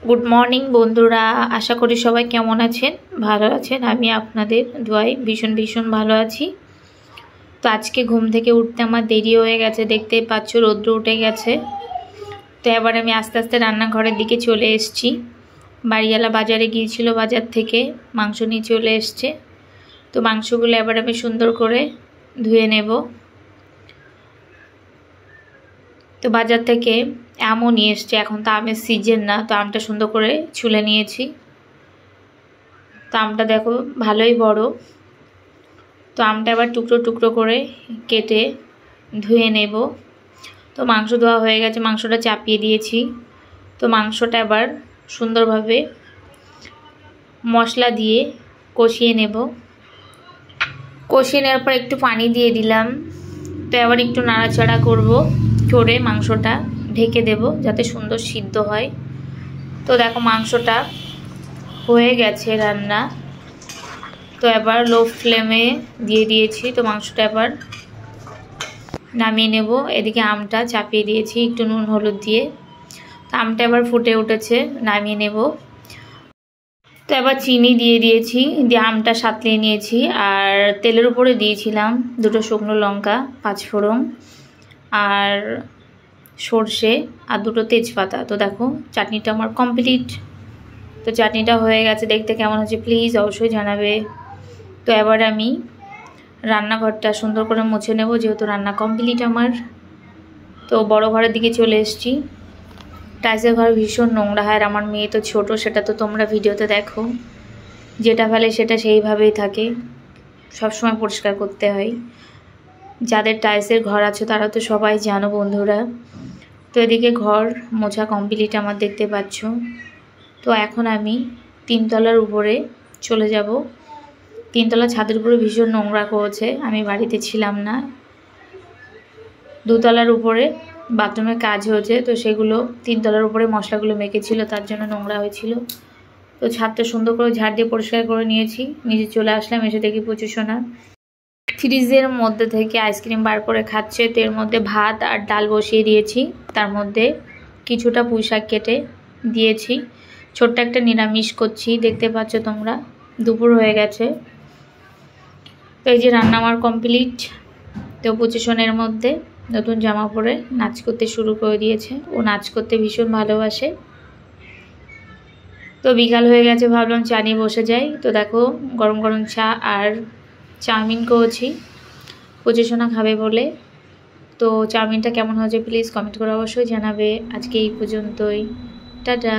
Good morning বন্ধুরা, আশা করি সবাই কেমন আছেন, ভালো আছেন। আমি আপনাদের দোয়ায় ভীষণ ভালো আছি। তো আজকে ঘুম থেকে উঠতে আমার দেরি হয়ে গেছে, দেখতেই পাচ্ছ রৌদ্র উঠে গেছে। তো এবার আমি আস্তে আস্তে রান্নাঘরের দিকে চলে এসেছি। বাড়িওয়ালা বাজারে গিয়েছিল, বাজার থেকে মাংস নিয়ে চলে এসছে। তো মাংসগুলো এবার আমি সুন্দর করে ধুয়ে নেব। তো বাজার থেকে আমও নিয়ে এসছে, এখন তো আমের সিজন না, তো আমটা সুন্দর করে ছুলে নিয়েছি। তো আমটা দেখো ভালোই বড়। তো আমটা এবার টুকরো টুকরো করে কেটে ধুয়ে নেব। তো মাংস ধোয়া হয়ে গেছে, মাংসটা চাপিয়ে দিয়েছি। তো মাংসটা এবার সুন্দরভাবে মশলা দিয়ে কষিয়ে নেব। কষিয়ে নেওয়ার পর একটু পানি দিয়ে দিলাম। তো এবার একটু নাড়াচাড়া করে মাংসটা ঢেকে দেব যাতে সুন্দর সিদ্ধ হয়। তো দেখো মাংসটা হয়ে গেছে রান্না। তো এবার লো ফ্লেমে দিয়ে দিয়েছি। তো মাংসটা এবার নামিয়ে নেব। এদিকে আমটা চাপিয়ে দিয়েছি একটু নুন হলুদ দিয়ে। তো আমটা এবার ফুটে উঠেছে, নামিয়ে নেব। তো এবার চিনি দিয়ে দিয়েছি, দিয়ে আমটা সাঁতলিয়ে নিয়েছি। আর তেলের উপরে দিয়েছিলাম 2টো শুকনো লঙ্কা, 5 ফোড়ন আর সর্ষে আর 2টো তেজপাতা। তো দেখো চাটনিটা আমার কমপ্লিট। তো চাটনিটা হয়ে গেছে, দেখতে কেমন হচ্ছে প্লিজ অবশ্যই জানাবে। তো এবার আমি রান্নাঘরটা সুন্দর করে মুছে নেব, যেহেতু রান্না কমপ্লিট আমার। তো বড় ঘরের দিকে চলে এসেছি। টাইসের ঘর ভীষণ নোংরা হয়, আর আমার মেয়ে তো ছোট, সেটা তো তোমরা ভিডিওতে দেখো। যেটা ফেলে সেটা সেইভাবেই থাকে, সবসময় পরিষ্কার করতে হয়। যাদের টাইসের ঘর আছে তারা তো সবাই জানো বন্ধুরা। তো এদিকে ঘর মোছা কমপ্লিট আমার, দেখতে পাচ্ছ। তো এখন আমি 3 তলার উপরে চলে যাব। 3 তলা ছাদের উপরে ভীষণ নোংরা করেছে, আমি বাড়িতে ছিলাম না। 2 তলার উপরে বাথরুমের কাজ হয়েছে, তো সেগুলো 3 তলার উপরে মশলাগুলো মেখেছিল, তার জন্য নোংরা হয়েছিল। তো ছাদটা সুন্দর করে ঝাড় দিয়ে পরিষ্কার করে নিয়েছি। নিচে চলে আসলাম, এসে দেখি প্রচুর সোনা ফ্রিজের মধ্যে থেকে আইসক্রিম বার করে খাচ্ছে। তো এর মধ্যে ভাত আর ডাল বসিয়ে দিয়েছি, তার মধ্যে কিছুটা পুঁই শাক কেটে দিয়েছি। ছোট্ট একটা নিরামিষ করছি, দেখতে পাচ্ছ তোমরা। দুপুর হয়ে গেছে। তো এই যে রান্না আমার কমপ্লিট। তো পজিশনের মধ্যে নতুন জামা পরে নাচ করতে শুরু করে দিয়েছে। ও নাচ করতে ভীষণ ভালোবাসে। তো বিকাল হয়ে গেছে, ভাবলাম চা নিয়ে বসে যাই। তো দেখো গরম গরম চা আর চাউমিন করেছি, পজিশনা খাবে বলে। তো চাউমিনটা কেমন হয়েছে প্লিজ কমেন্ট করে অবশ্যই জানাবে। আজকে এই পর্যন্তই, টাটা।